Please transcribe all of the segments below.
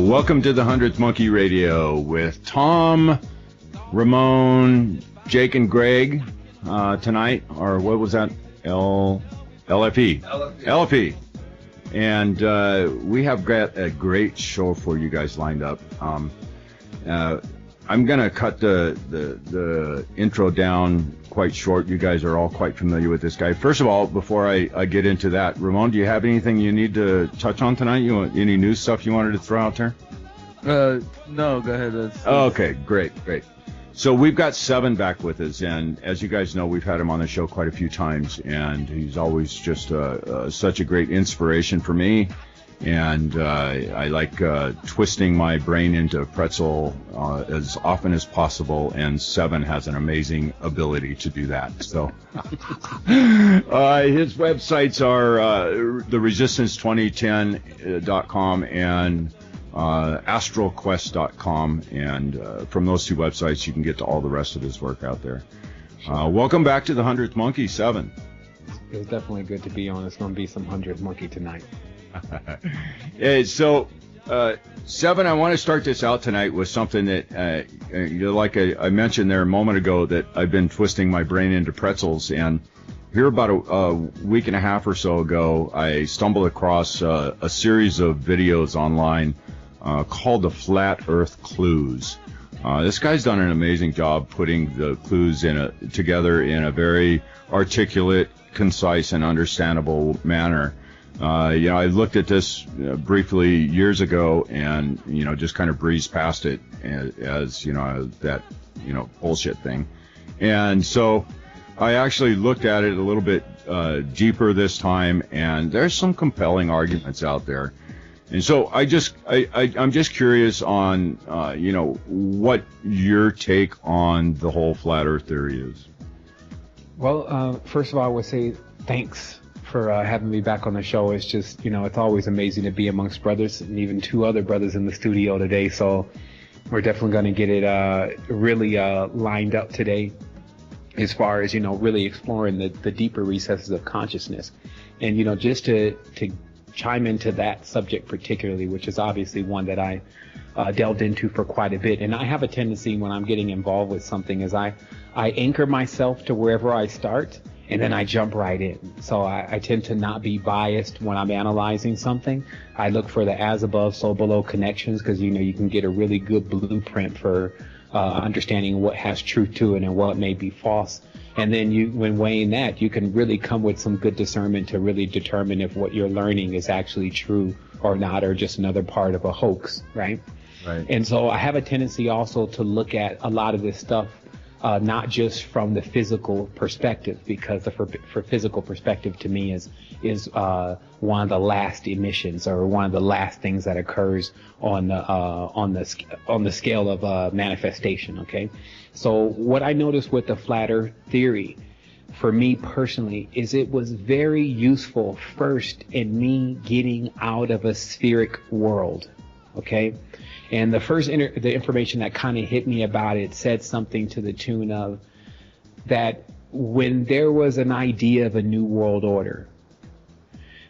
Welcome to the 100th Monkey Radio with Tom, Ramon, Jake, and Greg tonight. Or what was that? LFE. LFE. And we have got a great show for you guys lined up. I'm going to cut the intro down quite short. You guys are all quite familiar with this guy. First of all, before I get into that, Ramon, do you have anything you need to touch on tonight? Any news stuff you wanted to throw out there? No, go ahead. Okay, great. So we've got Sevan back with us, and as you guys know, we've had him on the show quite a few times, and he's always just such a great inspiration for me. And I like twisting my brain into pretzel as often as possible, and Sevan has an amazing ability to do that. So his websites are theresistance2010.com and astralquest.com, and from those two websites you can get to all the rest of his work out there. Welcome back to the 100th Monkey, Sevan. It was definitely good to be on. It's going to be some 100th Monkey tonight. So, Sevan, I want to start this out tonight with something that, like I mentioned there a moment ago, that I've been twisting my brain into pretzels. And here about a week and a half or so ago, I stumbled across a series of videos online called the Flat Earth Clues. This guy's done an amazing job putting the clues together in a very articulate, concise, and understandable manner. I looked at this briefly years ago, and just kind of breezed past it as that bullshit thing. And so I actually looked at it a little bit deeper this time, and there's some compelling arguments out there. And so I'm just curious on what your take on the whole flat Earth theory is. Well, first of all, I would say thanks for having me back on the show. It's just, it's always amazing to be amongst brothers, and even two other brothers in the studio today. So we're definitely going to get it really lined up today as far as, really exploring the deeper recesses of consciousness. And, just to chime into that subject particularly, which is obviously one that I delved into for quite a bit. And I have a tendency when I'm getting involved with something is I anchor myself to wherever I start, and then I jump right in. So I tend to not be biased when I'm analyzing something. I look for the as above, so below connections, because you can get a really good blueprint for understanding what has truth to it and what may be false. And then when weighing that, you can really come with some good discernment to really determine if what you're learning is actually true or not, or just another part of a hoax, right? Right. And so I have a tendency also to look at a lot of this stuff not just from the physical perspective, because for physical perspective to me is one of the last emissions, or one of the last things that occurs on the scale of manifestation. Okay, so what I noticed with the flat Earth theory, for me personally, is it was very useful first in me getting out of a spheric world. Okay. And the first the information that kind of hit me about it said something to the tune of that when there was an idea of a new world order,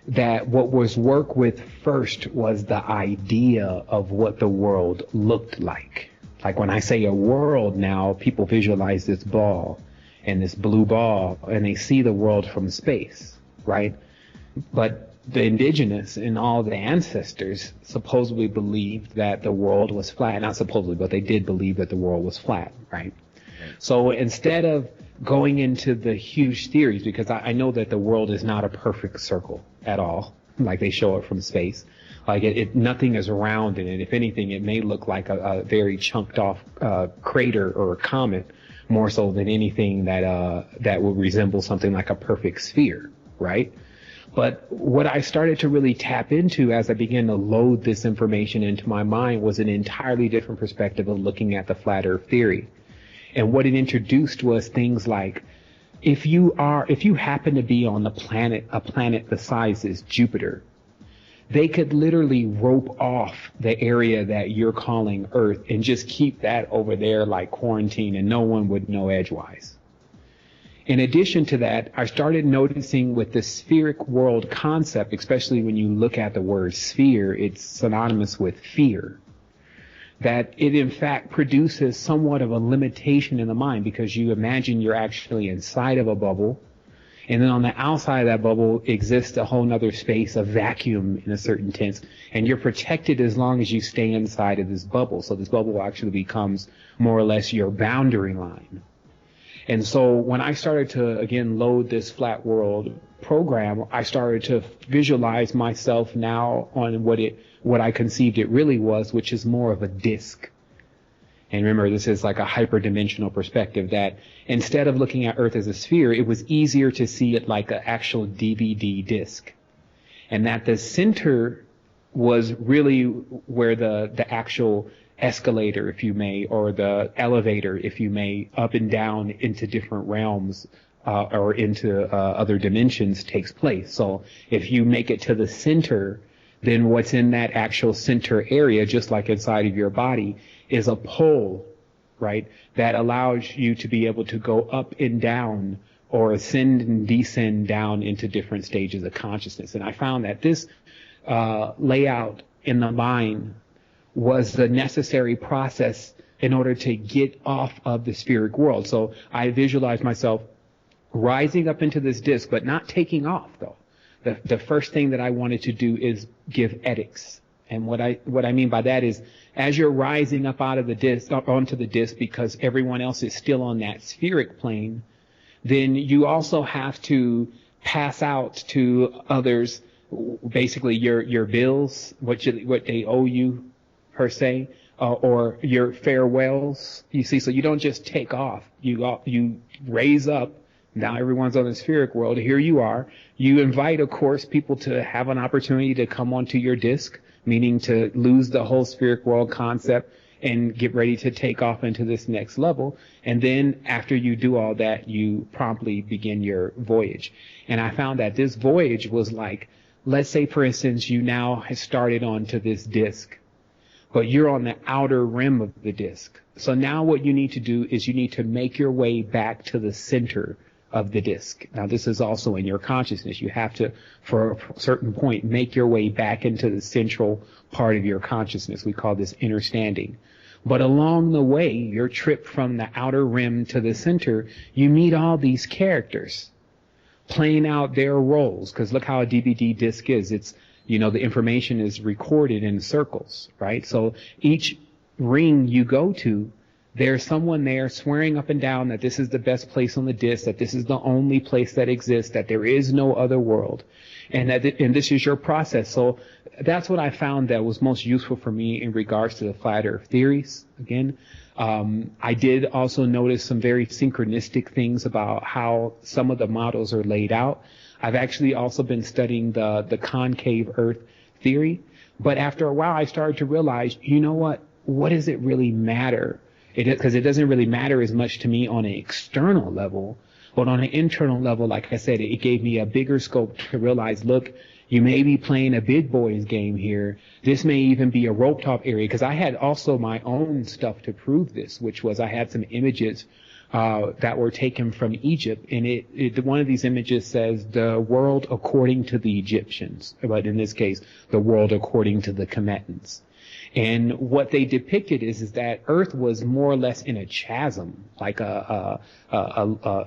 that what was worked with first was the idea of what the world looked like. Like when I say a world now, people visualize this ball and this blue ball, and they see the world from space, right? But the indigenous and all the ancestors supposedly believed that the world was flat. Not supposedly, but they did believe that the world was flat, right? So instead of going into the huge theories, because I know that the world is not a perfect circle at all, like they show it from space. Like nothing is round in it. If anything, it may look like a very chunked off crater or a comet, more so than anything that would resemble something like a perfect sphere, right? But what I started to really tap into as I began to load this information into my mind was an entirely different perspective of looking at the flat Earth theory. And what it introduced was things like, if you happen to be on a planet the size as Jupiter, they could literally rope off the area that you're calling Earth and just keep that over there like quarantine, and no one would know edgewise. In addition to that, I started noticing with the spheric world concept, especially when you look at the word sphere, it's synonymous with fear, that it in fact produces somewhat of a limitation in the mind, because you imagine you're actually inside of a bubble, and then on the outside of that bubble exists a whole nother space, a vacuum in a certain sense, and you're protected as long as you stay inside of this bubble. So this bubble actually becomes more or less your boundary line. And so when I started to, again, load this flat world program, I started to visualize myself now on what I conceived it really was, which is more of a disk. And remember, this is like a hyperdimensional perspective, that instead of looking at Earth as a sphere, it was easier to see it like an actual DVD disc. And that the center was really where the actual escalator, if you may, or the elevator, if you may, up and down into different realms or into other dimensions takes place. So if you make it to the center, then what's in that actual center area, just like inside of your body, is a pole, right, that allows you to be able to go up and down or ascend and descend down into different stages of consciousness. And I found that this layout in the mind was the necessary process in order to get off of the spheric world. So I visualized myself rising up into this disc, but not taking off, though. The first thing that I wanted to do is give ethics. And what I mean by that is, as you're rising up out of the disc, onto the disc, because everyone else is still on that spheric plane, then you also have to pass out to others, basically your bills, what they owe you, per se, or your farewells. You see, so you don't just take off. You raise up. Now everyone's on the spheric world. Here you are. You invite, of course, people to have an opportunity to come onto your disc, meaning to lose the whole spheric world concept and get ready to take off into this next level. And then after you do all that, you promptly begin your voyage. And I found that this voyage was like, let's say, for instance, you now have started onto this disc, but you're on the outer rim of the disc. So now what you need to do is you need to make your way back to the center of the disc. Now, this is also in your consciousness. You have to, for a certain point, make your way back into the central part of your consciousness. We call this understanding. But along the way, your trip from the outer rim to the center, you meet all these characters playing out their roles. Because look how a DVD disc is. It's, you know, the information is recorded in circles, right? So each ring you go to, there's someone there swearing up and down that this is the best place on the disc, that this is the only place that exists, that there is no other world, and and this is your process. So that's what I found that was most useful for me in regards to the flat earth theories. Again, I did also notice some very synchronistic things about how some of the models are laid out. I've actually also been studying the concave earth theory, but after a while I started to realize, you know what does it really matter? Because it doesn't really matter as much to me on an external level, but on an internal level, like I said, it gave me a bigger scope to realize, look, you may be playing a big boys game here. This may even be a rope top area, because I had also my own stuff to prove this, which was I had some images that were taken from Egypt, and one of these images says the world according to the Egyptians, but in this case, the world according to the Kemetans. And what they depicted is that Earth was more or less in a chasm, like a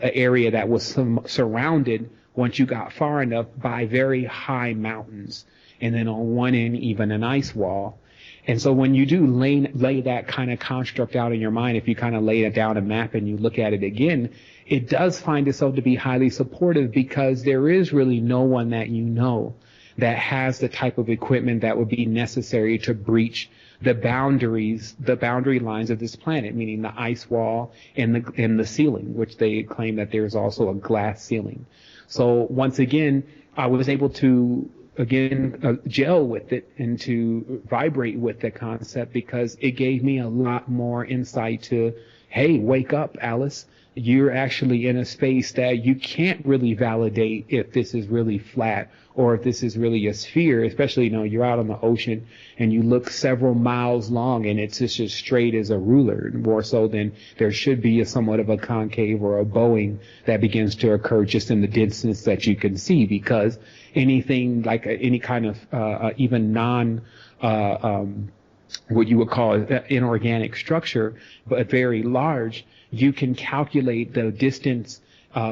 area that was surrounded, once you got far enough, by very high mountains, and then on one end even an ice wall. And so when you do lay that kind of construct out in your mind, if you kind of lay it down a map and you look at it again, it does find itself to be highly supportive, because there is really no one that you know that has the type of equipment that would be necessary to breach the boundary lines of this planet, meaning the ice wall and the ceiling, which they claim that there's also a glass ceiling. So once again, I was able to gel with it and to vibrate with the concept, because it gave me a lot more insight to, hey, wake up, Alice. You're actually in a space that you can't really validate if this is really flat or if this is really a sphere, especially, you know, you're out on the ocean and you look several miles long and it's just as straight as a ruler, more so than there should be somewhat of a concave or a bowing that begins to occur just in the distance that you can see, because anything like any kind of even what you would call an inorganic structure, but very large, you can calculate the distance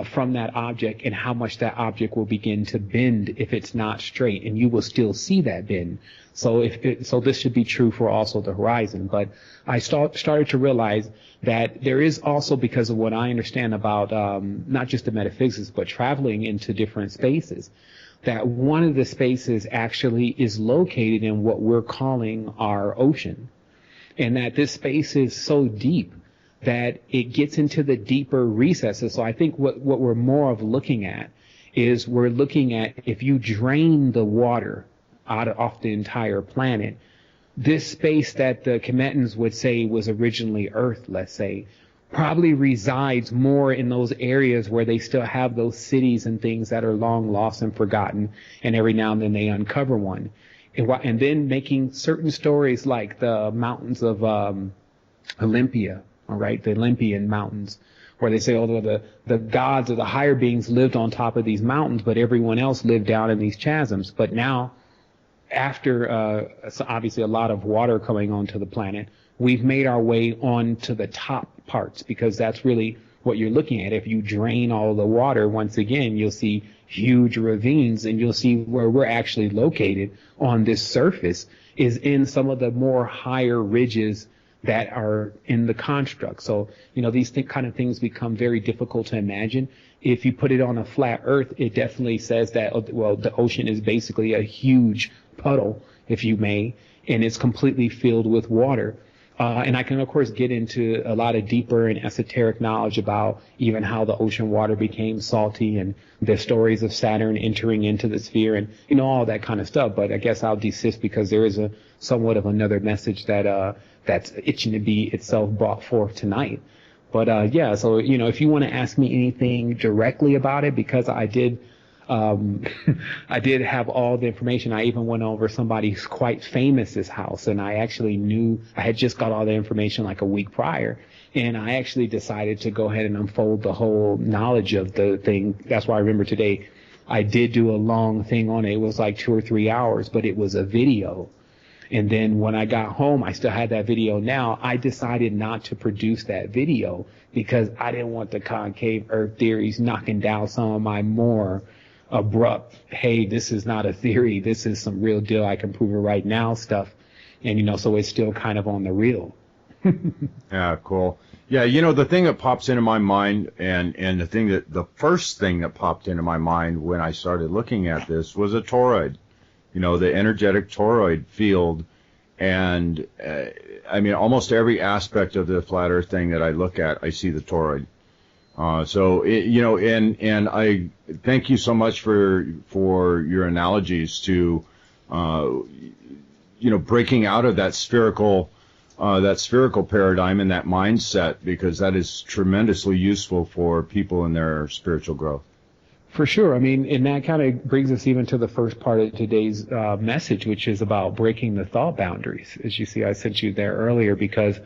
from that object and how much that object will begin to bend if it's not straight, and you will still see that bend. So so this should be true for also the horizon. But I started to realize that there is also, because of what I understand about not just the metaphysics, but traveling into different spaces, that one of the spaces actually is located in what we're calling our ocean, and that this space is so deep that it gets into the deeper recesses. So I think what we're more of looking at is we're looking at, if you drain the water off the entire planet, this space that the Cometans would say was originally Earth, let's say, probably resides more in those areas where they still have those cities and things that are long lost and forgotten, and every now and then they uncover one. And then making certain stories like the mountains of Olympia, all right, the Olympian mountains, where they say, oh, the gods or the higher beings lived on top of these mountains, but everyone else lived down in these chasms. But now, after so obviously a lot of water coming onto the planet, we've made our way onto the top parts, because that's really what you're looking at. If you drain all the water, once again, you'll see huge ravines, and you'll see where we're actually located on this surface is in some of the more higher ridges that are in the construct. So, these kind of things become very difficult to imagine. If you put it on a flat Earth, it definitely says that, well, the ocean is basically a huge puddle, if you may, and it's completely filled with water. And I can, of course, get into a lot of deeper and esoteric knowledge about even how the ocean water became salty, and the stories of Saturn entering into the sphere, and, all that kind of stuff. But I guess I'll desist, because there is somewhat of another message that's itching to be itself brought forth tonight. But yeah, so if you want to ask me anything directly about it, because I did have all the information. I even went over somebody's quite famous's house, and I actually knew I had just got all the information like a week prior, and I actually decided to go ahead and unfold the whole knowledge of the thing. That's why I remember today I did do a long thing on it. It was like 2 or 3 hours, but it was a video. And then when I got home, I still had that video. Now, I decided not to produce that video because I didn't want the concave Earth theories knocking down some of my more abrupt, hey, this is not a theory, this is some real deal, I can prove it right now stuff. And, so it's still kind of on the real. Yeah, cool. Yeah, the thing that pops into my mind, and the first thing that popped into my mind when I started looking at this was a toroid. The energetic toroid field, and almost every aspect of the flat Earth thing that I look at, I see the toroid. And I thank you so much for your analogies to, breaking out of that spherical paradigm and that mindset, because that is tremendously useful for people in their spiritual growth. For sure. And that kind of brings us even to the first part of today's message, which is about breaking the thought boundaries. As you see, I sent you there earlier because,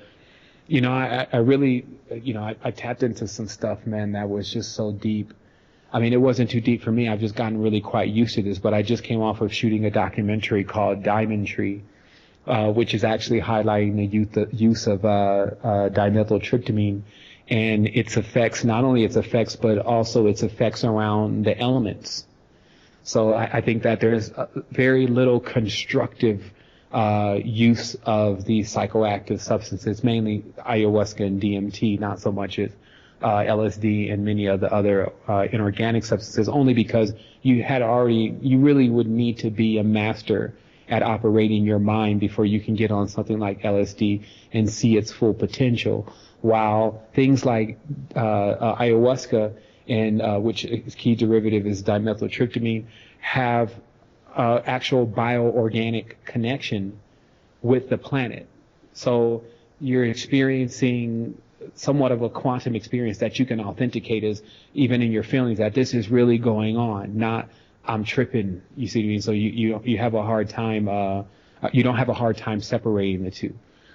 I really, I tapped into some stuff, man, that was just so deep. It wasn't too deep for me. I've just gotten really quite used to this, but I just came off of shooting a documentary called Diamond Tree, which is actually highlighting the use of dimethyltryptamine and its effects, not only its effects, but also its effects around the elements. So I think that there's very little constructive use of these psychoactive substances, mainly ayahuasca and DMT, not so much as LSD and many of the other inorganic substances, only because you really would need to be a master at operating your mind before you can get on something like LSD and see its full potential. While things like ayahuasca, and which its key derivative is dimethyltryptamine, have actual bioorganic connection with the planet. So you're experiencing somewhat of a quantum experience that you can authenticate as even in your feelings that this is really going on, not I'm tripping. You see what I mean? So you have a hard time. You don't have a hard time separating the two.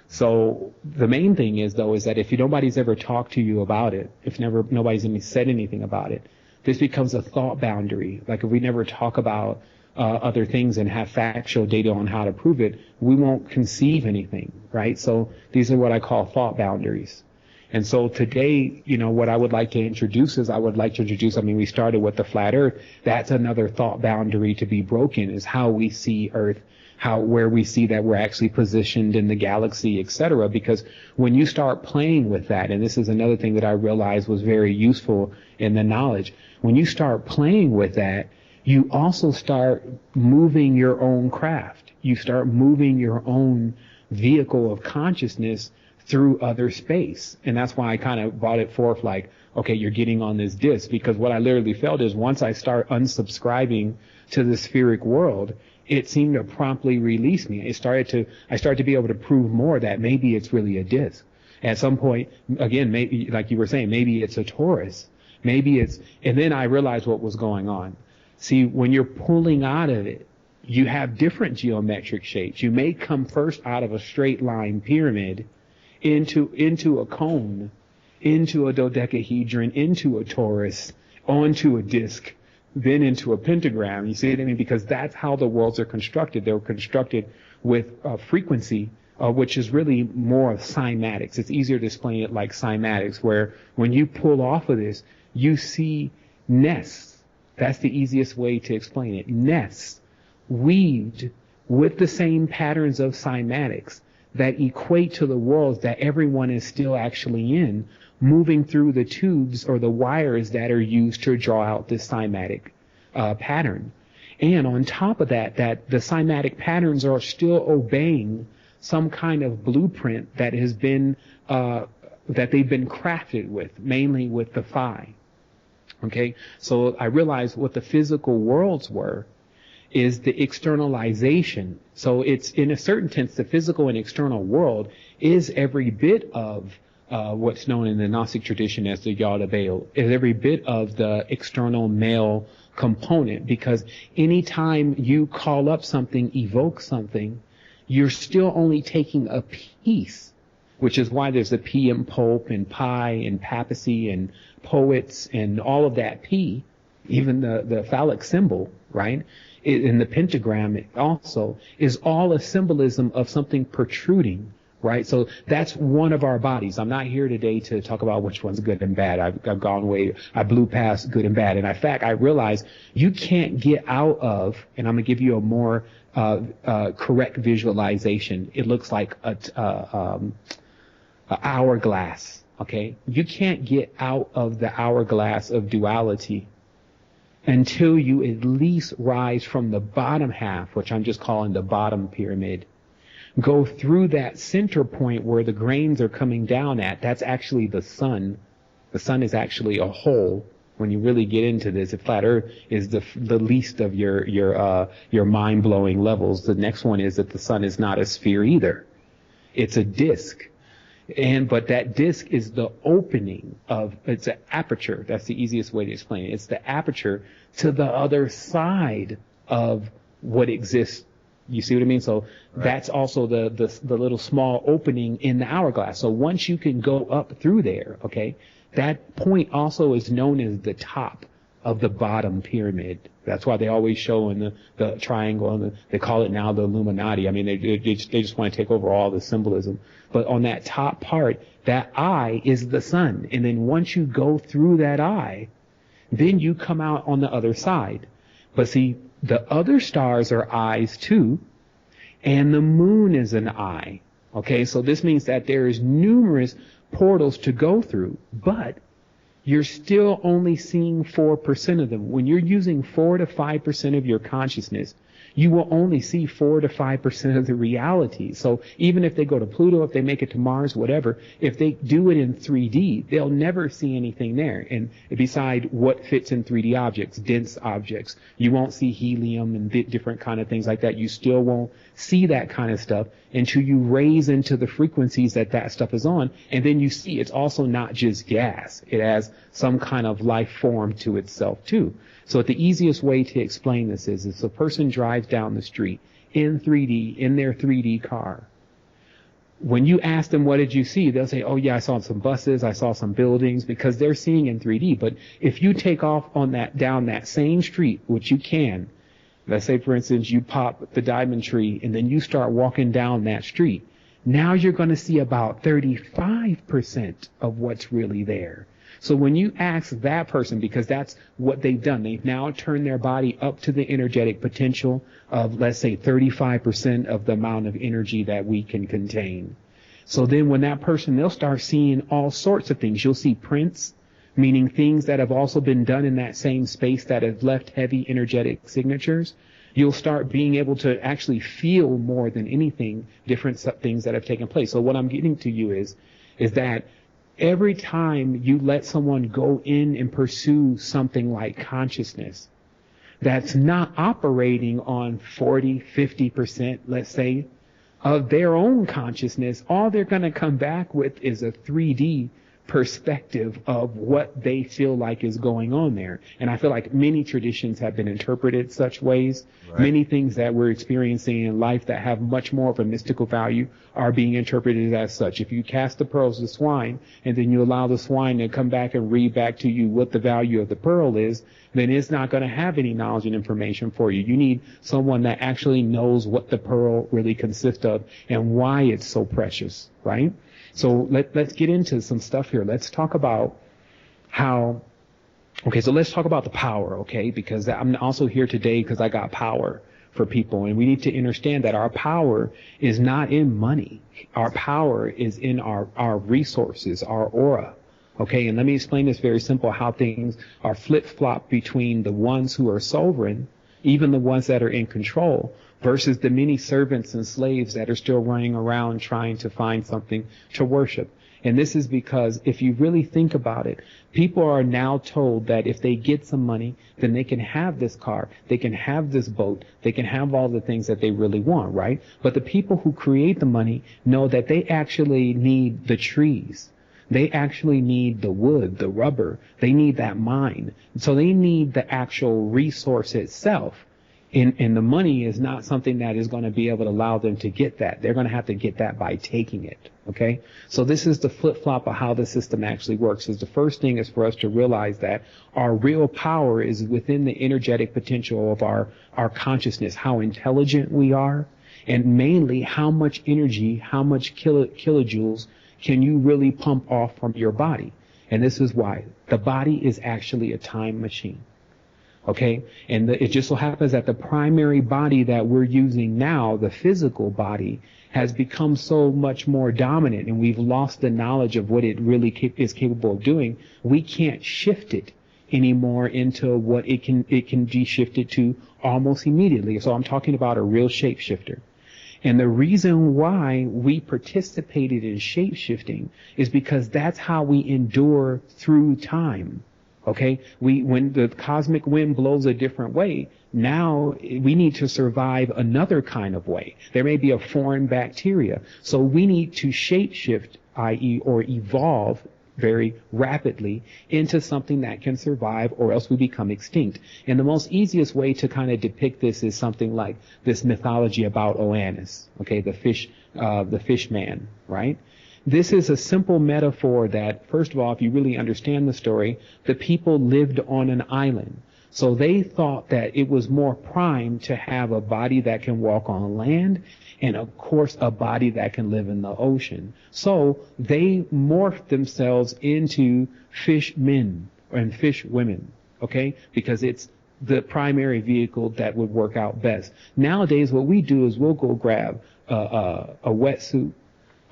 So the main thing is, though, is that if nobody's ever talked to you about it, if nobody's even said anything about it, this becomes a thought boundary. Like if we never talk about other things and have factual data on how to prove it, we won't conceive anything, right? So these are what I call thought boundaries. And so today, what I would like to introduce is we started with the flat earth. That's another thought boundary to be broken, is how we see earth, where we see that we're actually positioned in the galaxy, etc. Because when you start playing with that, and this is another thing that I realized was very useful in the knowledge, when you start playing with that, you also start moving your own craft. You start moving your own vehicle of consciousness through other space. And that's why I kind of brought it forth like, okay, you're getting on this disc, because what I literally felt is once I start unsubscribing to the spheric world, it seemed to promptly release me. I started to be able to prove more that maybe it's really a disc. At some point, again, maybe, like you were saying, maybe it's a torus. And then I realized what was going on. See, when you're pulling out of it, you have different geometric shapes. You may come first out of a straight line pyramid into a cone, into a dodecahedron, into a torus, onto a disc, then into a pentagram. You see what I mean? Because that's how the worlds are constructed. They were constructed with frequency, which is really more of cymatics. It's easier to explain it like cymatics, where when you pull off of this, you see nests. That's the easiest way to explain it. Nests weaved with the same patterns of cymatics that equate to the worlds that everyone is still actually in, moving through the tubes or the wires that are used to draw out this cymatic pattern. And on top of that the cymatic patterns are still obeying some kind of blueprint that has been that they've been crafted with, mainly with the phi. Okay, so I realized what the physical worlds were is the externalization. So it's, in a certain sense, the physical and external world is every bit of what's known in the Gnostic tradition as the Yada Baal, is every bit of the external male component, because anytime you call up something, evoke something, you're still only taking a piece, which is why there's the P in Pope and Pi and papacy and poets and all of that P, even the phallic symbol, right? In the pentagram, it also is all a symbolism of something protruding, right? So that's one of our bodies. I'm not here today to talk about which one's good and bad. I've gone way, I blew past good and bad. And in fact, I realized you can't get out of, and I'm going to give you a more correct visualization. It looks like a hourglass, okay? You can't get out of the hourglass of duality until you at least rise from the bottom half, which I'm just calling the bottom pyramid, go through that center point where the grains are coming down at. That's actually the sun. The sun is actually a hole. When you really get into this, the flat earth is the least of your mind-blowing levels. The next one is that the sun is not a sphere either. It's a disk. But that disk is the opening it's an aperture. That's the easiest way to explain it. It's the aperture to the other side of what exists. You see what I mean? So right. That's also the little small opening in the hourglass. So once you can go up through there, okay, that point also is known as the top of the bottom pyramid. That's why they always show in the triangle, and they call it now the Illuminati. I mean, they just want to take over all the symbolism. But on that top part, that eye is the sun. And then once you go through that eye, then you come out on the other side. But see, the other stars are eyes too, and the moon is an eye. Okay, so this means that there is numerous portals to go through, but you're still only seeing 4% of them. When you're using 4 to 5% of your consciousness, you will only see 4 to 5% of the reality. So even if they go to Pluto, if they make it to Mars, whatever, if they do it in 3D, they'll never see anything there. And beside what fits in 3D objects, dense objects, you won't see helium and different kind of things like that. You still won't see that kind of stuff until you raise into the frequencies that stuff is on. And then you see it's also not just gas. It has some kind of life form to itself too. So the easiest way to explain this is if a person drives down the street in 3D, in their 3D car, when you ask them, what did you see? They'll say, oh yeah, I saw some buses, I saw some buildings, because they're seeing in 3D. But if you take off on down that same street, which you can, Let's say, for instance, you pop the diamond tree and then you start walking down that street. Now you're going to see about 35% of what's really there. So when you ask that person, because that's what they've done, they've now turned their body up to the energetic potential of, let's say, 35% of the amount of energy that we can contain. So then when that person, they'll start seeing all sorts of things. You'll see prints, meaning things that have also been done in that same space that have left heavy energetic signatures. You'll start being able to actually feel more than anything different things that have taken place. So what I'm getting to you is that every time you let someone go in and pursue something like consciousness that's not operating on 40, 50%, let's say, of their own consciousness, all they're going to come back with is a 3D perspective of what they feel like is going on there. And I feel like many traditions have been interpreted such ways. Right. Many things that we're experiencing in life that have much more of a mystical value are being interpreted as such. If you cast the pearls to swine and then you allow the swine to come back and read back to you what the value of the pearl is, then it's not going to have any knowledge and information for you. You need someone that actually knows what the pearl really consists of and why it's so precious, right? So let's get into some stuff here. Let's talk about so let's talk about the power, okay? Because I'm also here today because I got power for people. And we need to understand that our power is not in money. Our power is in our resources, our aura. Okay, and let me explain this very simple, how things are flip-flopped between the ones who are sovereign, even the ones that are in control, versus the many servants and slaves that are still running around trying to find something to worship. And this is because if you really think about it, people are now told that if they get some money, then they can have this car, they can have this boat, they can have all the things that they really want, right? But the people who create the money know that they actually need the trees. They actually need the wood, the rubber. They need that mine. So they need the actual resource itself. And the money is not something that is going to be able to allow them to get that. They're going to have to get that by taking it. Okay? So this is the flip-flop of how the system actually works. Is the first thing is for us to realize that our real power is within the energetic potential of our consciousness, how intelligent we are, and mainly how much energy, how much kilojoules can you really pump off from your body. And this is why. The body is actually a time machine. Okay? And it just so happens that the primary body that we're using now, the physical body, has become so much more dominant, and we've lost the knowledge of what it really is capable of doing. We can't shift it anymore into what it can be shifted to almost immediately. So I'm talking about a real shapeshifter. And the reason why we participated in shape-shifting is because that's how we endure through time. Okay? When the cosmic wind blows a different way, now we need to survive another kind of way. There may be a foreign bacteria. So we need to shape-shift, i.e., or evolve very rapidly into something that can survive, or else we become extinct. And the most easiest way to kind of depict this is something like this mythology about Oannes, okay, the fish man, right? This is a simple metaphor that, first of all, if you really understand the story, the people lived on an island. So they thought that it was more prime to have a body that can walk on land and, of course, a body that can live in the ocean. So they morphed themselves into fish men and fish women, okay? Because it's the primary vehicle that would work out best. Nowadays, what we do is we'll go grab a wetsuit,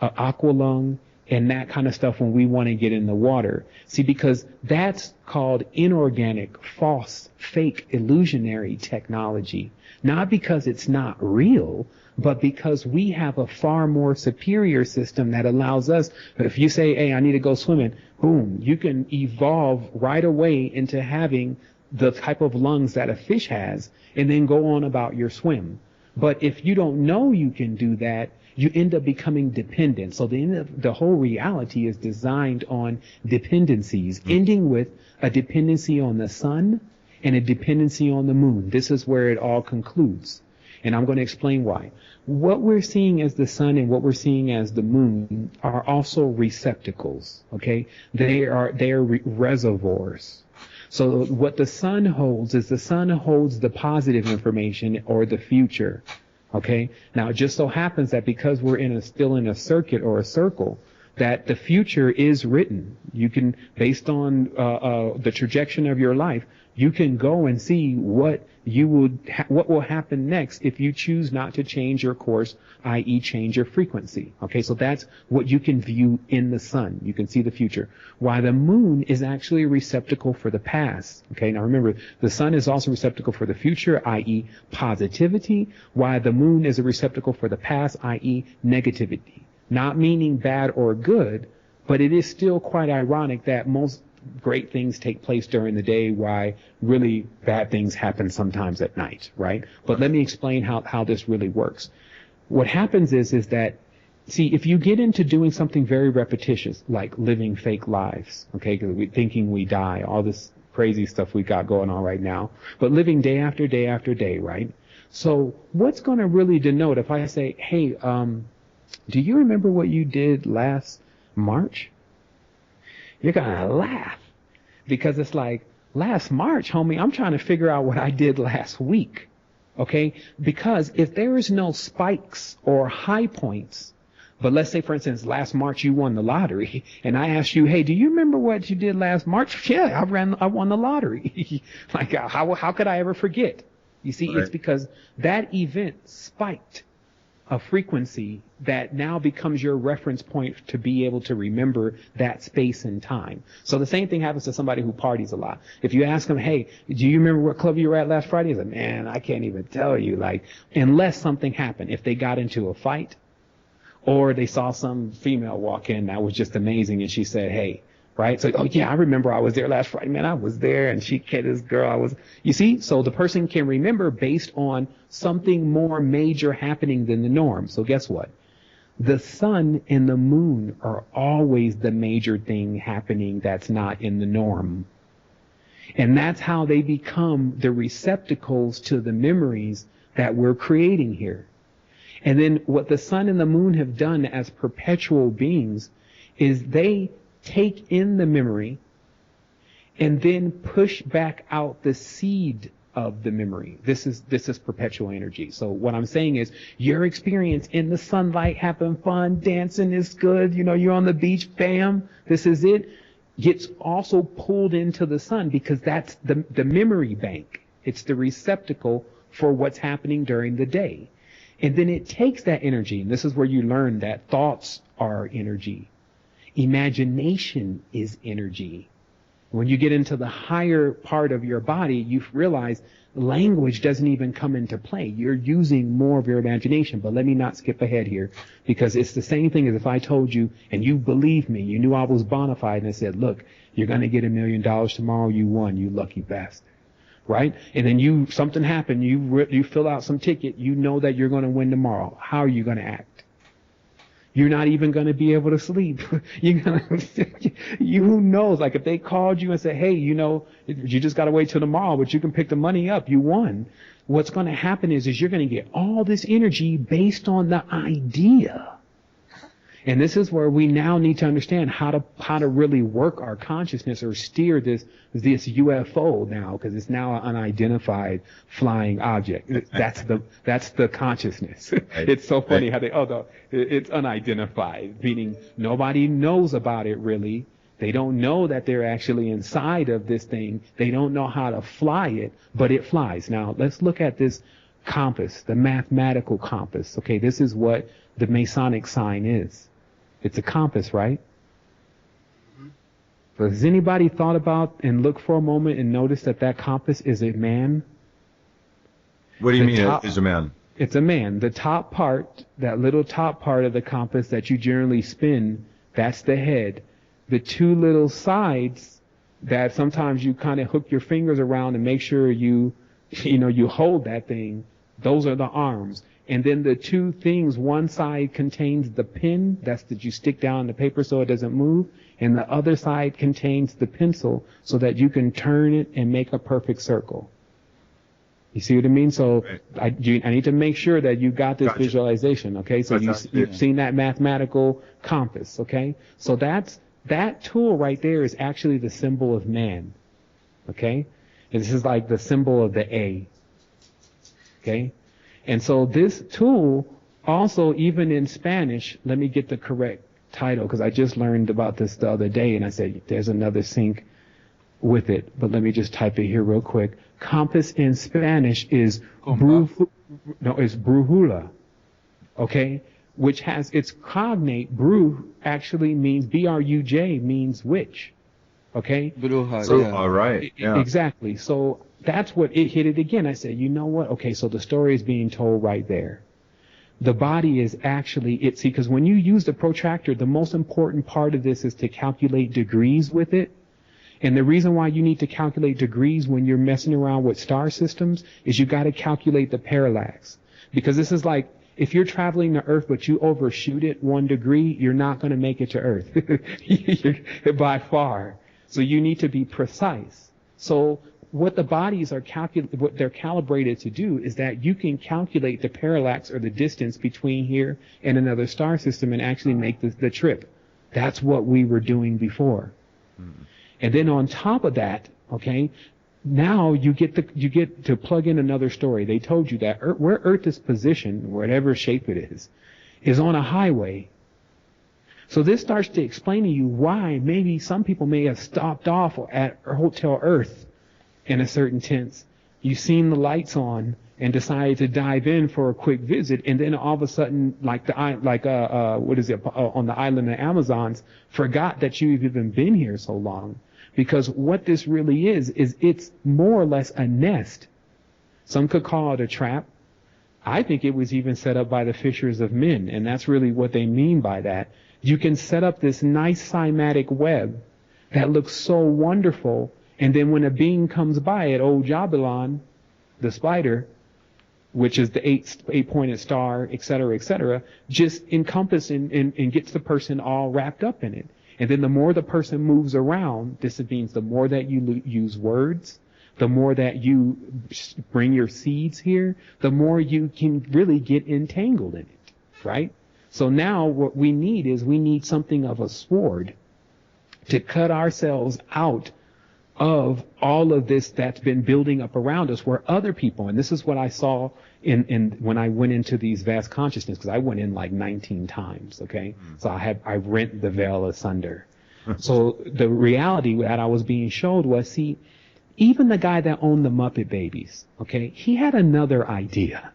an aqualung, and that kind of stuff when we want to get in the water. See, because that's called inorganic, false, fake, illusionary technology. Not because it's not real, but because we have a far more superior system that allows us, if you say, hey, I need to go swimming, boom, you can evolve right away into having the type of lungs that a fish has and then go on about your swim. But if you don't know you can do that, you end up becoming dependent. So the whole reality is designed on dependencies, ending with a dependency on the sun and a dependency on the moon. This is where it all concludes. And I'm going to explain why. What we're seeing as the sun and what we're seeing as the moon are also receptacles, okay? They are reservoirs. So what the sun holds is the sun holds the positive information or the future. Okay. Now it just so happens that because we're still in a circuit or a circle, that the future is written. You can, based on the trajectory of your life, you can go and see what will happen next if you choose not to change your course, i.e. change your frequency. Okay, so that's what you can view in the sun. You can see the future. While the moon is actually a receptacle for the past. Okay, now remember, the sun is also a receptacle for the future, i.e. positivity, while the moon is a receptacle for the past, i.e. negativity. Not meaning bad or good, but it is still quite ironic that most great things take place during the day, why really bad things happen sometimes at night, right? But let me explain how this really works. What happens is that, see, if you get into doing something very repetitious, like living fake lives, okay, because we're thinking we die, all this crazy stuff we got going on right now, but living day after day after day, right? So what's going to really denote if I say, hey, do you remember what you did last March? You're going to laugh because it's like, last March, homie, I'm trying to figure out what I did last week. Okay? Because if there is no spikes or high points, but let's say, for instance, last March you won the lottery, and I asked you, hey, do you remember what you did last March? Yeah, I won the lottery. Like, how could I ever forget? You see, right. It's because that event spiked a frequency that now becomes your reference point to be able to remember that space and time. So the same thing happens to somebody who parties a lot. If you ask them, hey, do you remember what club you were at last Friday? He's like, man, I can't even tell you. Like, unless something happened. If they got into a fight or they saw some female walk in that was just amazing and she said, hey, right? So, oh yeah, I remember I was there last Friday. Man, I was there and she hit this girl. You see? So the person can remember based on something more major happening than the norm. So guess what? The sun and the moon are always the major thing happening that's not in the norm. And that's how they become the receptacles to the memories that we're creating here. And then what the sun and the moon have done as perpetual beings is they take in the memory and then push back out the seed of the memory. This is perpetual energy. So what I'm saying is your experience in the sunlight, having fun, dancing is good. You know, you're on the beach, bam, this is it. Gets also pulled into the sun because that's the memory bank. It's the receptacle for what's happening during the day. And then it takes that energy, and this is where you learn that thoughts are energy. Imagination is energy. When you get into the higher part of your body, you realize language doesn't even come into play. You're using more of your imagination. But let me not skip ahead here, because it's the same thing as if I told you and you believed me, you knew I was bona fide, and I said, look, you're going to get $1 million tomorrow. You won, you lucky bastard. Right? And then something happened. You fill out some ticket. You know that you're going to win tomorrow. How are you going to act? You're not even going to be able to sleep. Who knows? Like if they called you and said, hey, you know, you just got to wait till tomorrow, but you can pick the money up. You won. What's going to happen is you're going to get all this energy based on the idea. And this is where we now need to understand how to really work our consciousness or steer this UFO now, because it's now an unidentified flying object. That's the consciousness. Right. It's so funny how it's unidentified, meaning nobody knows about it really. They don't know that they're actually inside of this thing. They don't know how to fly it, but it flies. Now let's look at this compass, the mathematical compass. Okay, this is what the Masonic sign is. It's a compass, right? Mm-hmm. But has anybody thought about and looked for a moment and noticed that compass is a man? What do you mean is a man? It's a man. The top part, that little top part of the compass that you generally spin, that's the head. The two little sides that sometimes you kind of hook your fingers around and make sure you hold that thing, those are the arms. And then the two things, one side contains the pin, that's that you stick down the paper so it doesn't move, and the other side contains the pencil so that you can turn it and make a perfect circle. You see what I mean? So right. I need to make sure that you got this visualization, okay? So you've seen that mathematical compass, okay? So that tool right there is actually the symbol of man. Okay? And this is like the symbol of the A. Okay? And so this tool also, even in Spanish, let me get the correct title because I just learned about this the other day and I said there's another sync with it, but let me just type it here real quick. Compass in Spanish is brújula, okay, which has its cognate. Bru actually means BRUJ means witch, okay. Bruja, So, yeah. all right. Yeah. Exactly. So that's what it hit it again. I said, you know what? Okay, so the story is being told right there. The body is actually it. See, because when you use the protractor, the most important part of this is to calculate degrees with it. And the reason why you need to calculate degrees when you're messing around with star systems is you got to calculate the parallax. Because this is like, if you're traveling to Earth but you overshoot it 1 degree, you're not going to make it to Earth by far. So you need to be precise. So what the bodies are what they're calibrated to do is that you can calculate the parallax or the distance between here and another star system and actually make the trip. That's what we were doing before. And then on top of that, okay, now you get to plug in another story. They told you that where Earth is positioned, whatever shape it is on a highway. So this starts to explain to you why maybe some people may have stopped off at Hotel Earth in a certain tense. You've seen the lights on and decided to dive in for a quick visit, and then all of a sudden, on the island of Amazons, forgot that you've even been here so long. Because what this really is it's more or less a nest. Some could call it a trap. I think it was even set up by the fishers of men, and that's really what they mean by that. You can set up this nice cymatic web that looks so wonderful, and then when a being comes by it, old Jabalon, the spider, which is the eight-pointed star, et cetera, just encompass and gets the person all wrapped up in it. And then the more the person moves around, this means the more that you use words, the more that you bring your seeds here, the more you can really get entangled in it, right? So now what we need something of a sword to cut ourselves out of all of this that's been building up around us, where other people, and this is what I saw in when I went into these vast consciousness, because I went in like 19 times, okay? So I rent the veil asunder. So the reality that I was being showed was, see, even the guy that owned the Muppet Babies, okay, he had another idea.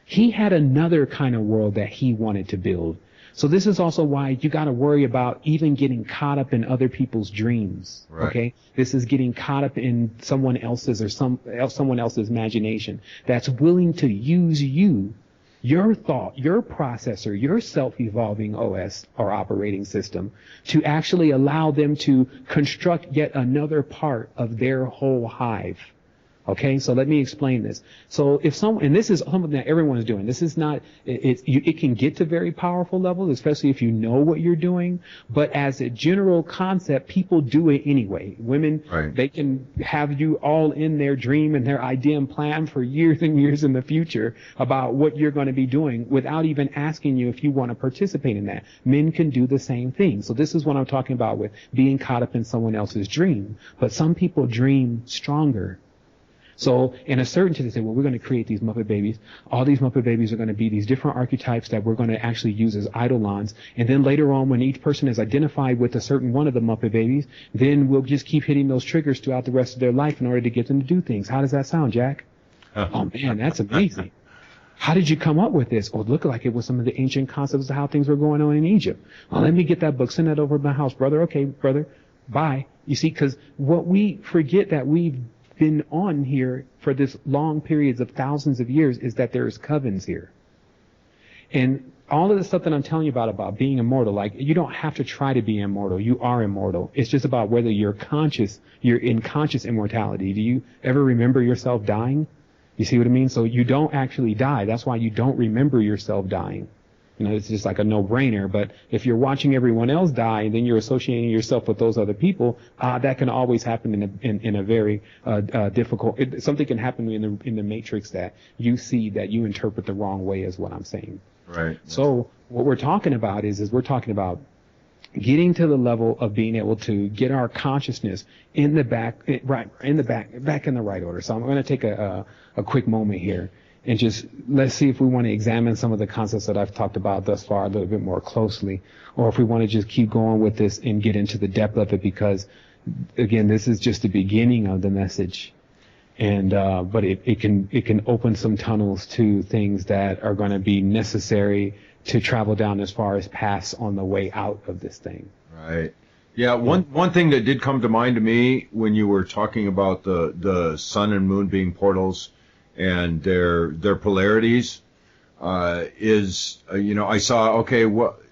He had another kind of world that he wanted to build. So this is also why you got to worry about even getting caught up in other people's dreams. Right. Okay, this is getting caught up in someone else's or someone else's imagination that's willing to use you, your thought, your processor, your self-evolving OS or operating system, to actually allow them to construct yet another part of their whole hive. Okay, so let me explain this. So if someone, and this is something that everyone is doing, this is not, it can get to very powerful levels, especially if you know what you're doing, but as a general concept, people do it anyway. Women, right. They can have you all in their dream and their idea and plan for years and years in the future about what you're going to be doing without even asking you if you want to participate in that. Men can do the same thing. So this is what I'm talking about with being caught up in someone else's dream. But some people dream stronger. So in a certainty, they say, well, we're going to create these Muppet Babies. All these Muppet Babies are going to be these different archetypes that we're going to actually use as eidolons. And then later on, when each person is identified with a certain one of the Muppet Babies, then we'll just keep hitting those triggers throughout the rest of their life in order to get them to do things. How does that sound, Jack? Oh, man, that's amazing. How did you come up with this? Oh, it looked like it was some of the ancient concepts of how things were going on in Egypt. Well, let me get that book. Send that over to my house, brother. Okay, brother. Bye. You see, because what we forget that we've been on here for this long periods of thousands of years is that there's covens here. And all of the stuff that I'm telling you about being immortal, like, you don't have to try to be immortal. You are immortal. It's just about whether you're in conscious immortality. Do you ever remember yourself dying? You see what I mean? So you don't actually die. That's why you don't remember yourself dying. You know, it's just like a no-brainer. But if you're watching everyone else die and then you're associating yourself with those other people, that can always happen in a very difficult. Something can happen in the matrix that you see that you interpret the wrong way, is what I'm saying. Right. So what we're talking about is we're talking about getting to the level of being able to get our consciousness in the back in the right order. So I'm going to take a quick moment here and just let's see if we want to examine some of the concepts that I've talked about thus far a little bit more closely, or if we want to just keep going with this and get into the depth of it, because again, this is just the beginning of the message. And but it can open some tunnels to things that are going to be necessary to travel down as far as paths on the way out of this thing. Right. Yeah. One thing that did come to mind to me when you were talking about the sun and moon being portals and their polarities is I saw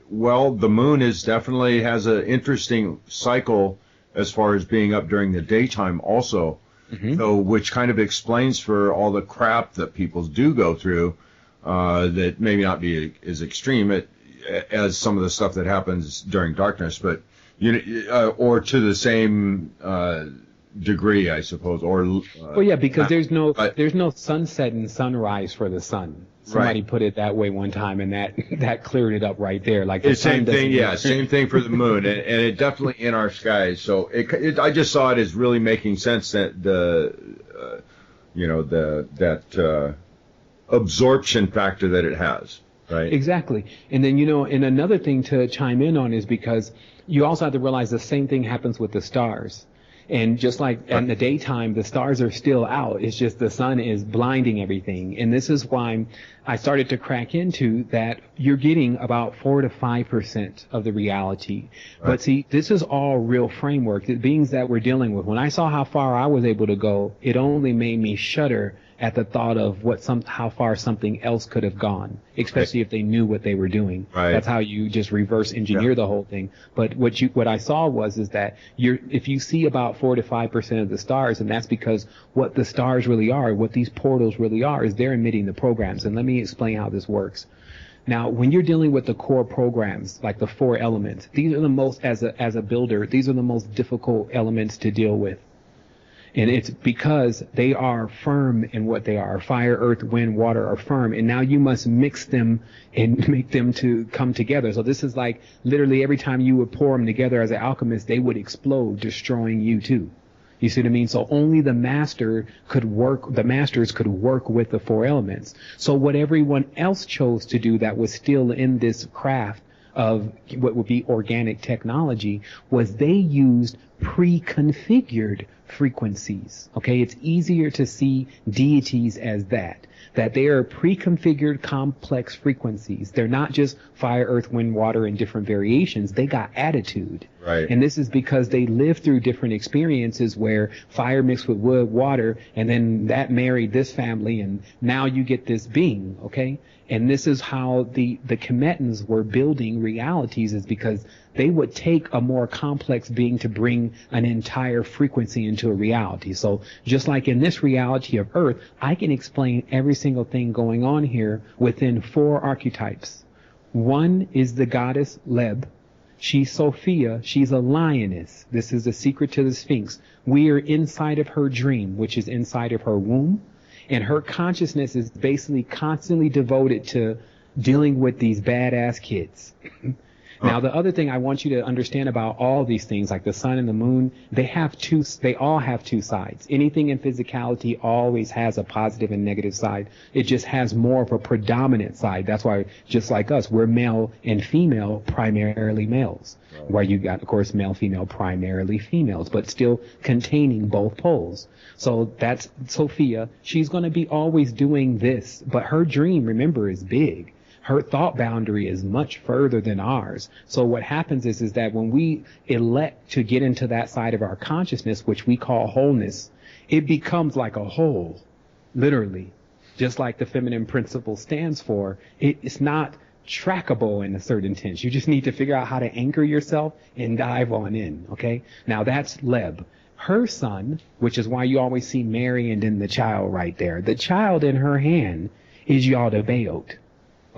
well the moon definitely has an interesting cycle as far as being up during the daytime also. Mm-hmm. So, which kind of explains for all the crap that people do go through, that maybe not be as extreme as some of the stuff that happens during darkness, but or to the same degree, I suppose. Or well, yeah, because there's no sunset and sunrise for the sun. Somebody put it that way one time, and that cleared it up right there. Like the same thing, yeah, same thing for the moon, and it definitely in our skies. So I just saw it as really making sense that that absorption factor that it has, right? Exactly, and then and another thing to chime in on is because you also have to realize the same thing happens with the stars. And just like in the daytime, the stars are still out. It's just the sun is blinding everything. And this is why I started to crack into that you're getting about 4 to 5% of the reality. Right. But see, this is all real framework, the beings that we're dealing with. When I saw how far I was able to go, it only made me shudder at the thought of how far something else could have gone, especially if they knew what they were doing. Right. That's how you just reverse engineer the whole thing. But what I saw was that if you see about 4 to 5% of the stars, and that's because what the stars really are, what these portals really are, is they're emitting the programs. And let me explain how this works. Now, when you're dealing with the core programs, like the 4 elements, these are the most, as a builder, these are the most difficult elements to deal with. And it's because they are firm in what they are. Fire, earth, wind, water are firm. And now you must mix them and make them to come together. So this is like literally every time you would pour them together as an alchemist, they would explode, destroying you too. You see what I mean? So only the masters could work with the 4 elements. So what everyone else chose to do that was still in this craft of what would be organic technology was they used pre-configured frequencies. Okay, it's easier to see deities as that they are pre-configured complex frequencies. They're not just fire, earth, wind, water in different variations. They got attitude. Right. And this is because they lived through different experiences where fire mixed with wood, water, and then that married this family, and now you get this being, okay? And this is how the Kemetans were building realities, is because they would take a more complex being to bring an entire frequency into a reality. So just like in this reality of Earth, I can explain every single thing going on here within 4 archetypes. One is the goddess Leb. She's Sophia. She's a lioness. This is the secret to the Sphinx. We are inside of her dream, which is inside of her womb. And her consciousness is basically constantly devoted to dealing with these badass kids. Now, the other thing I want you to understand about all these things, like the sun and the moon, they all have 2 sides. Anything in physicality always has a positive and negative side. It just has more of a predominant side. That's why, just like us, we're male and female, primarily males. Right. Where you got, of course, male, female, primarily females, but still containing both poles. So that's Sophia. She's going to be always doing this, but her dream, remember, is big. Her thought boundary is much further than ours. So what happens is that when we elect to get into that side of our consciousness, which we call wholeness, it becomes like a whole, literally, just like the feminine principle stands for. It's not trackable in a certain sense. You just need to figure out how to anchor yourself and dive on in, okay? Now that's Leb. Her son, which is why you always see Mary and then the child right there. The child in her hand is Yaldabaoth.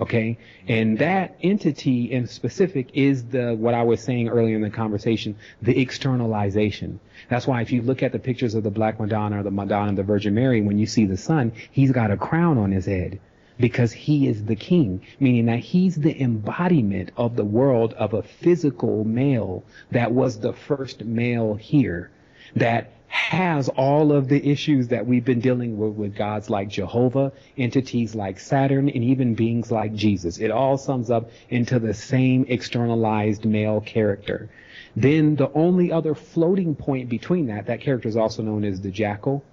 Okay, and that entity in specific is what I was saying earlier in the conversation, the externalization. That's why if you look at the pictures of the Black Madonna or the Madonna of the Virgin Mary, when you see the son, he's got a crown on his head. because he is the king, meaning that he's the embodiment of the world of a physical male that was the first male here, that has all of the issues that we've been dealing with gods like Jehovah, entities like Saturn, and even beings like Jesus. It all sums up into the same externalized male character. Then the only other floating point between that character is also known as the Jackal.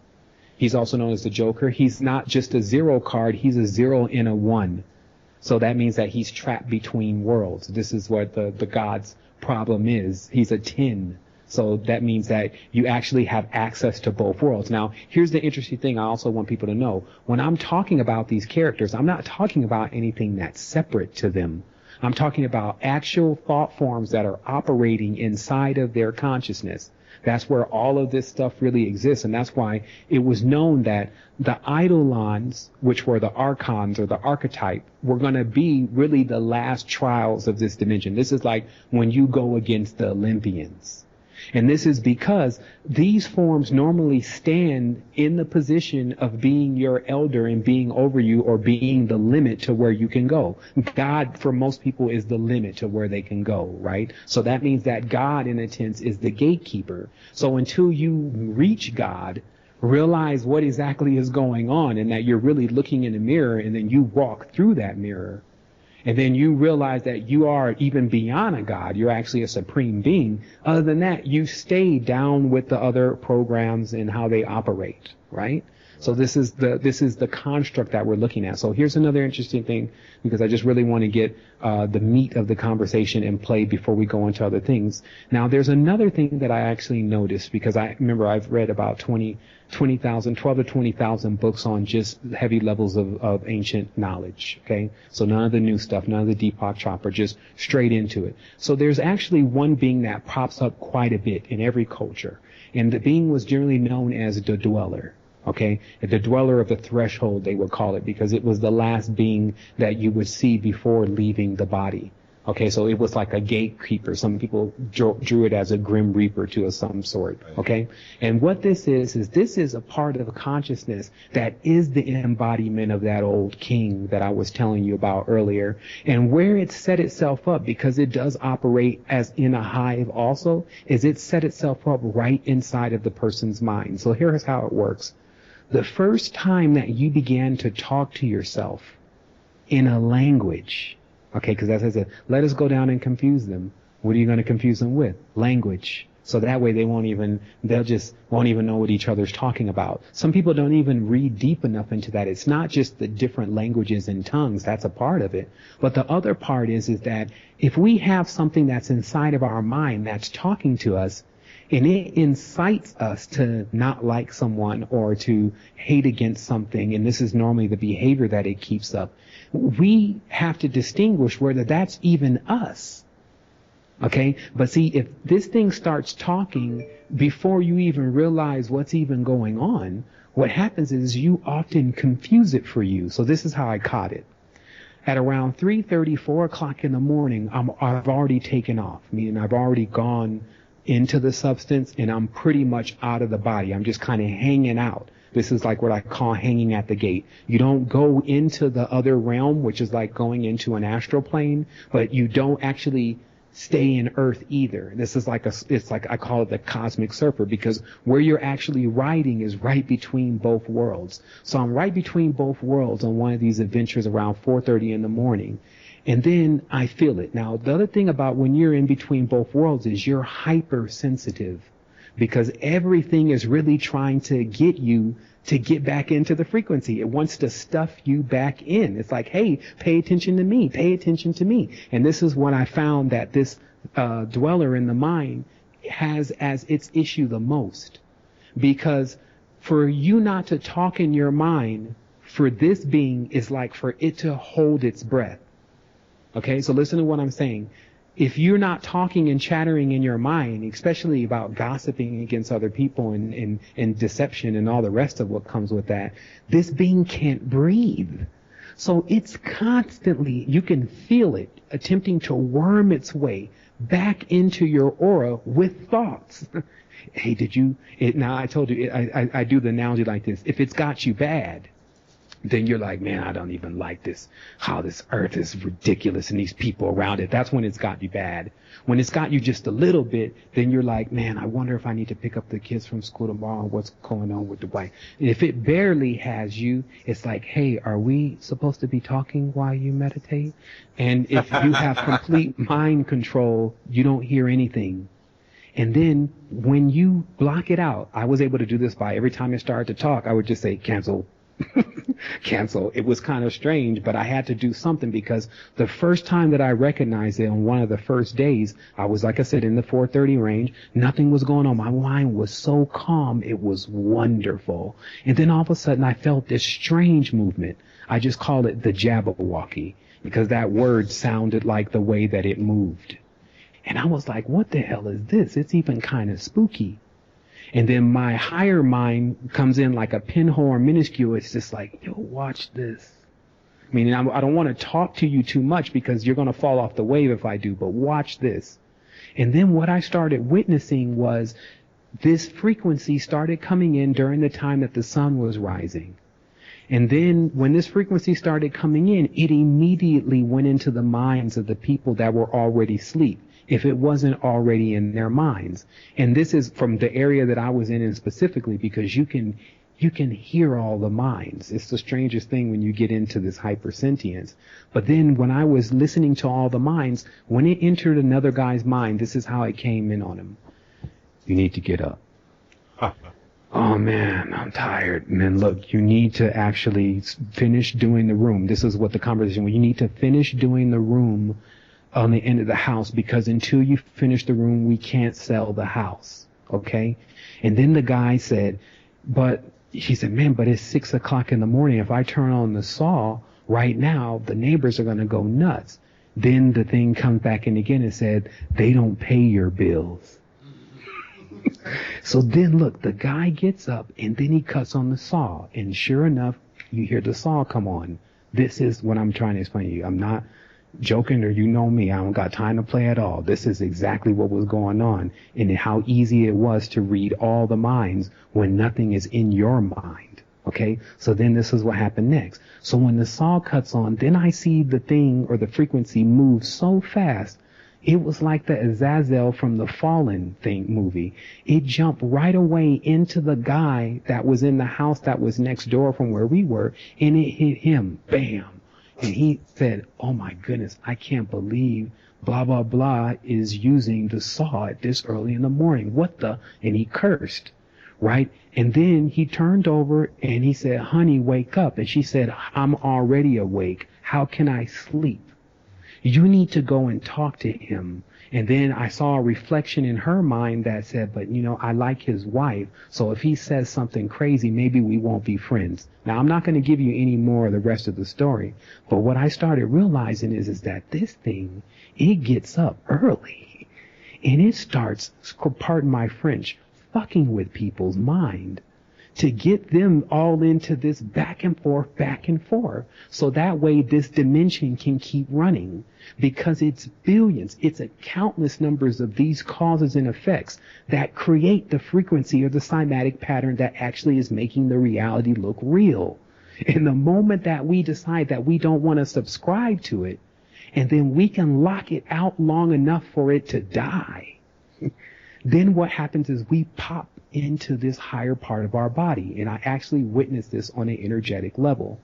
He's also known as the Joker. He's not just a 0 card, he's a 0 and a 1. So that means that he's trapped between worlds. This is what the god's problem is. He's a 10. So that means that you actually have access to both worlds. Now, here's the interesting thing I also want people to know. When I'm talking about these characters, I'm not talking about anything that's separate to them. I'm talking about actual thought forms that are operating inside of their consciousness. That's where all of this stuff really exists, and that's why it was known that the eidolons, which were the archons or the archetype, were going to be really the last trials of this dimension. This is like when you go against the Olympians. And this is because these forms normally stand in the position of being your elder and being over you, or being the limit to where you can go. God, for most people, is the limit to where they can go, right? So that means that God, in a sense, is the gatekeeper. So until you reach God, realize what exactly is going on, and that you're really looking in the mirror, and then you walk through that mirror, and then you realize that you are even beyond a God. You're actually a supreme being. Other than that, you stay down with the other programs and how they operate, right? So this is the construct that we're looking at. So here's another interesting thing, because I just really want to get the meat of the conversation in play before we go into other things. Now, there's another thing that I actually noticed, because I remember I've read about 12 to 20,000 books on just heavy levels of ancient knowledge, okay? So none of the new stuff, none of the Deepak Chopra, just straight into it. So there's actually one being that pops up quite a bit in every culture, and the being was generally known as the Dweller. Okay, the dweller of the threshold, they would call it, because it was the last being that you would see before leaving the body. Okay, so it was like a gatekeeper. Some people drew it as a grim reaper to some sort. Okay, and what this is this is a part of a consciousness that is the embodiment of that old king that I was telling you about earlier. And where it set itself up, because it does operate as in a hive also, is it set itself up right inside of the person's mind. So here's how it works. The first time that you began to talk to yourself in a language, okay, because as I said, let us go down and confuse them. What are you going to confuse them with? Language. So that way they'll just won't even know what each other's talking about. Some people don't even read deep enough into that. It's not just the different languages and tongues. That's a part of it. But the other part is that if we have something that's inside of our mind that's talking to us, and it incites us to not like someone or to hate against something, and this is normally the behavior that it keeps up, we have to distinguish whether that's even us. Okay? But see, if this thing starts talking before you even realize what's even going on, what happens is you often confuse it for you. So this is how I caught it. At around 3:30, 4 o'clock in the morning, I've already taken off, meaning I've already gone into the substance, and I'm pretty much out of the body. I'm just kind of hanging out. This is like what I call hanging at the gate. You don't go into the other realm, which is like going into an astral plane, but you don't actually stay in Earth either. This is like it's like I call it the cosmic surfer, because where you're actually riding is right between both worlds. So I'm right between both worlds on one of these adventures around 4:30 in the morning. And then I feel it. Now, the other thing about when you're in between both worlds is you're hypersensitive, because everything is really trying to get you to get back into the frequency. It wants to stuff you back in. It's like, hey, pay attention to me, pay attention to me. And this is what I found that this dweller in the mind has as its issue the most. Because for you not to talk in your mind, for this being is like for it to hold its breath. Okay, so listen to what I'm saying. If you're not talking and chattering in your mind, especially about gossiping against other people and deception and all the rest of what comes with that, this being can't breathe. So it's constantly, you can feel it, attempting to worm its way back into your aura with thoughts. Hey, now I told you, I do the analogy like this. If it's got you bad, then you're like, man, I don't even like this, how this earth is ridiculous and these people around it. That's when it's got you bad. When it's got you just a little bit, then you're like, man, I wonder if I need to pick up the kids from school tomorrow. What's going on with the wife? If it barely has you, it's like, hey, are we supposed to be talking while you meditate? And if you have complete mind control, you don't hear anything. And then when you block it out, I was able to do this by every time I started to talk, I would just say, cancel. Cancel. It was kind of strange, but I had to do something because the first time that I recognized it on one of the first days, I was, like I said, in the 430 range. Nothing was going on. My mind was so calm. It was wonderful. And then all of a sudden I felt this strange movement. I just call it the Jabberwocky because that word sounded like the way that it moved. And I was like, what the hell is this? It's even kind of spooky. And then my higher mind comes in like a pinhole or minuscule. It's just like, yo, watch this. I mean, I don't want to talk to you too much because you're going to fall off the wave if I do, but watch this. And then what I started witnessing was this frequency started coming in during the time that the sun was rising. And then when this frequency started coming in, it immediately went into the minds of the people that were already asleep, if it wasn't already in their minds. And this is from the area that I was in specifically because you can hear all the minds. It's the strangest thing when you get into this hypersentience. But then when I was listening to all the minds, when it entered another guy's mind, this is how it came in on him. You need to get up. Oh man, I'm tired. And then look, you need to actually finish doing the room. This is what the conversation was. You need to finish doing the room on the end of the house because until you finish the room, we can't sell the house. Okay? And then the guy said, he said, man, but it's 6 o'clock in the morning. If I turn on the saw right now, the neighbors are going to go nuts. Then the thing comes back in again and said, they don't pay your bills. So then look, the guy gets up and then he cuts on the saw. And sure enough, you hear the saw come on. This is what I'm trying to explain to you. I'm not joking, or you know me, I don't got time to play at all. This is exactly what was going on and how easy it was to read all the minds when nothing is in your mind. Okay, so then this is what happened next. So when the saw cuts on, then I see the thing or the frequency move so fast. It was like the Azazel from the Fallen thing movie. It jumped right away into the guy that was in the house that was next door from where we were, and it hit him. Bam. And he said, oh my goodness, I can't believe blah, blah, blah is using the saw at this early in the morning. What the? And he cursed, right? And then he turned over and he said, honey, wake up. And she said, I'm already awake. How can I sleep? You need to go and talk to him. And then I saw a reflection in her mind that said, but you know, I like his wife. So if he says something crazy, maybe we won't be friends. Now, I'm not going to give you any more of the rest of the story. But what I started realizing is that this thing, it gets up early and it starts, pardon my French, fucking with people's mind to get them all into this back and forth. So that way this dimension can keep running because it's billions. It's a countless numbers of these causes and effects that create the frequency or the cymatic pattern that actually is making the reality look real. And the moment that we decide that we don't want to subscribe to it, and then we can lock it out long enough for it to die, then what happens is we pop into this higher part of our body. And I actually witnessed this on an energetic level.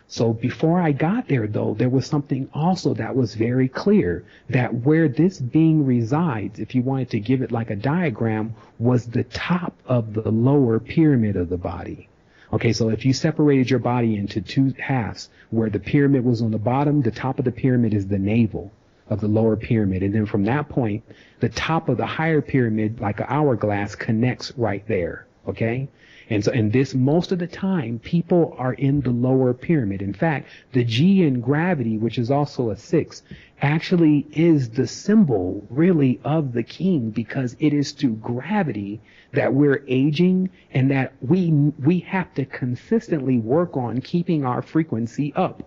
So before I got there, though, there was something also that was very clear, that where this being resides, if you wanted to give it like a diagram, was the top of the lower pyramid of the body. Okay, so if you separated your body into two halves, where the pyramid was on the bottom, the top of the pyramid is the navel of the lower pyramid. And then from that point, the top of the higher pyramid, like an hourglass, connects right there. Okay? And so, and this, most of the time, people are in the lower pyramid. In fact, the G in gravity, which is also a 6, actually is the symbol, really, of the king, because it is through gravity that we're aging and that we have to consistently work on keeping our frequency up.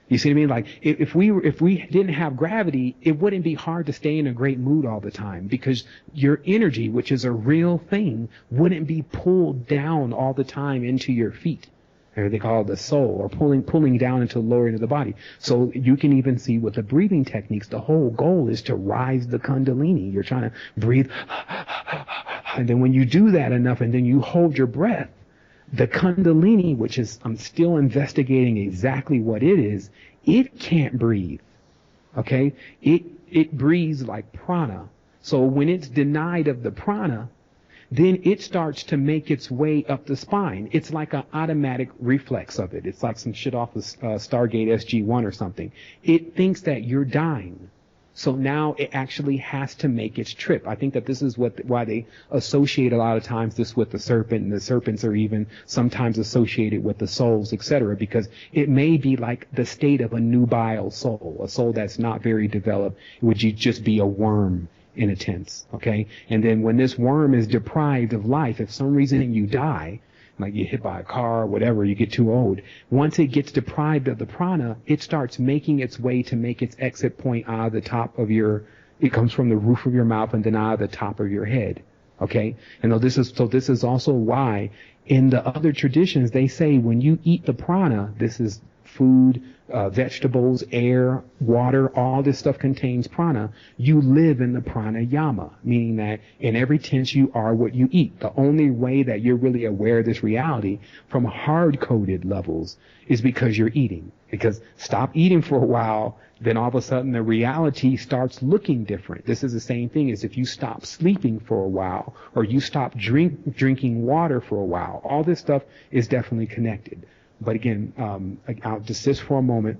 You see what I mean? Like, if we didn't have gravity, it wouldn't be hard to stay in a great mood all the time, because your energy, which is a real thing, wouldn't be pulled down all the time into your feet. or they call it the soul, or pulling down into the lower end of the body. So you can even see with the breathing techniques, the whole goal is to rise the kundalini. You're trying to breathe, and then when you do that enough, and then you hold your breath, the kundalini, which is, I'm still investigating exactly what it is, it can't breathe. Okay? It breathes like prana. So when it's denied of the prana, then it starts to make its way up the spine. It's like an automatic reflex of it. It's like some shit off of Stargate SG-1 or something. It thinks that you're dying. So now it actually has to make its trip. I think that this is why they associate a lot of times this with the serpent, and the serpents are even sometimes associated with the souls, etc., because it may be like the state of a nubile soul, a soul that's not very developed. It would just be a worm in a tense, okay? And then when this worm is deprived of life, if some reason you die, like you hit by a car, whatever, you get too old. Once it gets deprived of the prana, it starts making its way to make its exit point out of the top of it comes from the roof of your mouth and then out of the top of your head. Okay? And this is also why in the other traditions they say when you eat the prana, this is food, vegetables, air, water, all this stuff contains prana. You live in the pranayama, meaning that in every tense you are what you eat. The only way that you're really aware of this reality from hard-coded levels is because you're eating. Because stop eating for a while, then all of a sudden the reality starts looking different. This is the same thing as if you stop sleeping for a while or you stop drinking water for a while. All this stuff is definitely connected. But again, I'll desist for a moment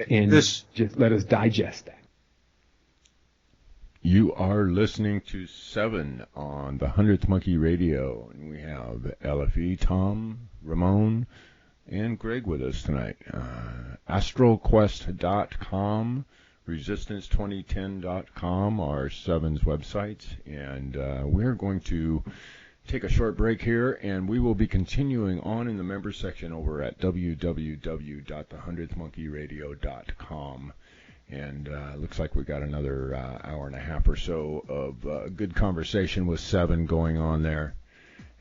and just let us digest that. You are listening to Sevan on the 100th Monkey Radio, and we have LFE, Tom, Ramon, and Greg with us tonight. AstralQuest.com, Resistance2010.com are Sevan's websites, and we're going to take a short break here, and we will be continuing on in the members section over at www.the100thmonkeyradio.com. And looks like we got another hour and a half or so of good conversation with Sevan going on there.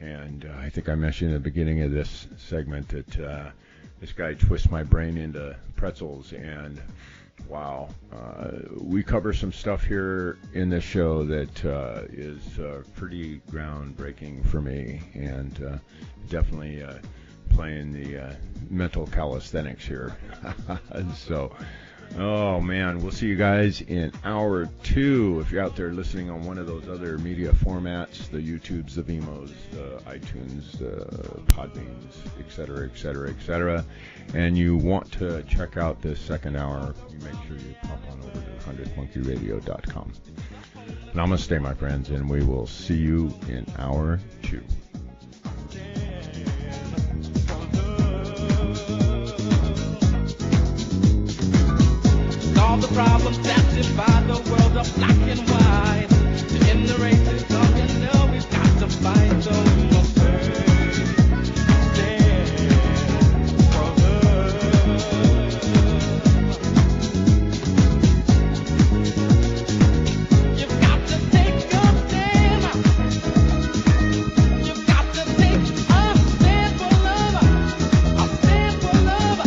And I think I mentioned at the beginning of this segment that this guy twists my brain into pretzels, and wow, we cover some stuff here in this show that is pretty groundbreaking for me, and definitely playing the mental calisthenics here. So, oh man, we'll see you guys in hour 2. If you're out there listening on one of those other media formats, the YouTubes, the Vimos, the iTunes, the Podbeans, etc., etc., etc., and you want to check out this second hour, you make sure you pop on over to 100thmonkeyradio.com. Namaste, my friends, and we will see you in hour 2. All the problems that divide the world are black and white. To end the racism, you know we've got to fight. So we must stand for love. You've got to take a stand. You've got to take a stand for love. A stand for love.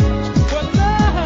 For love.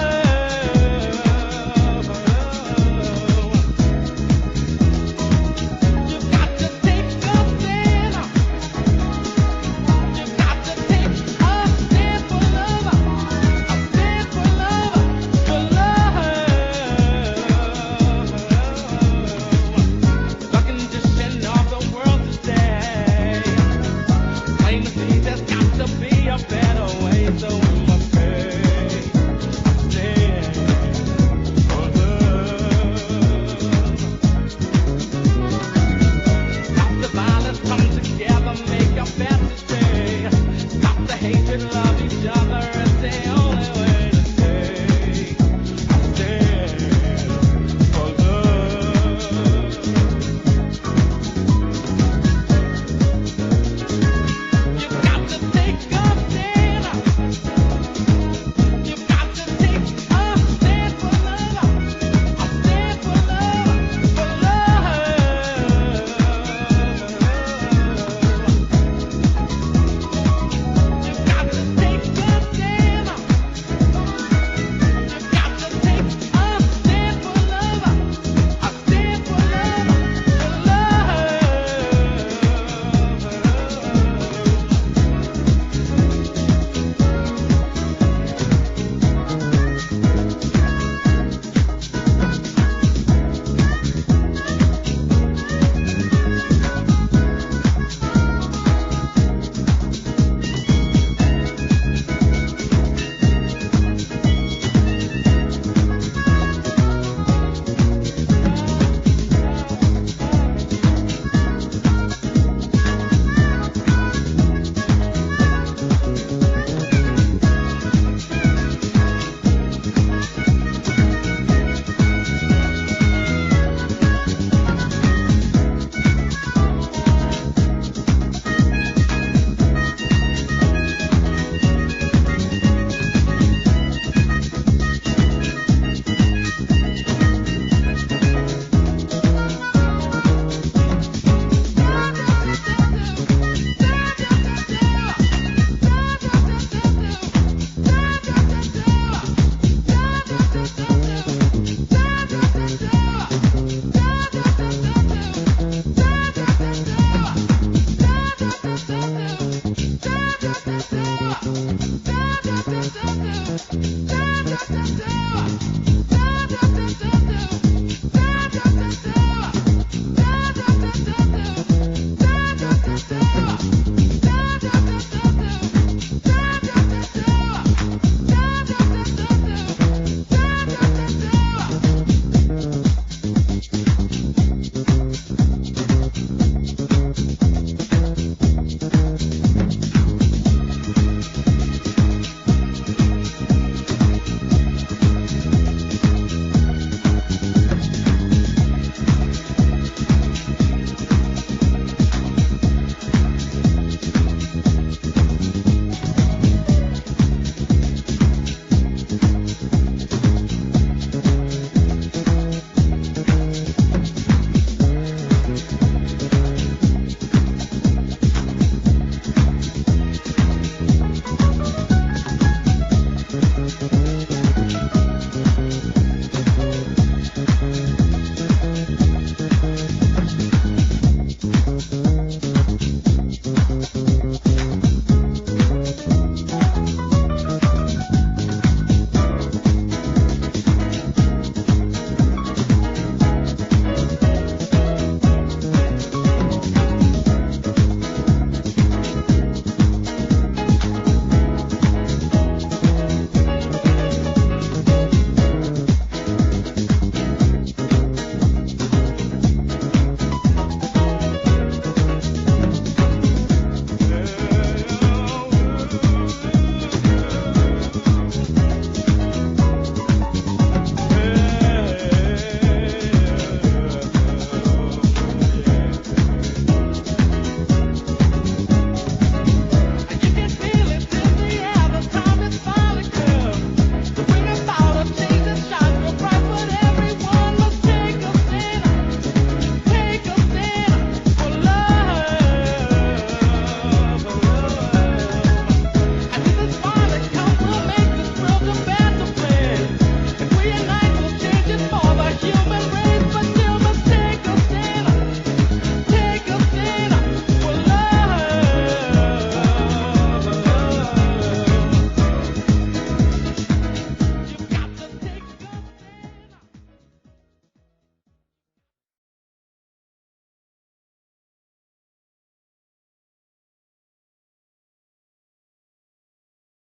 realize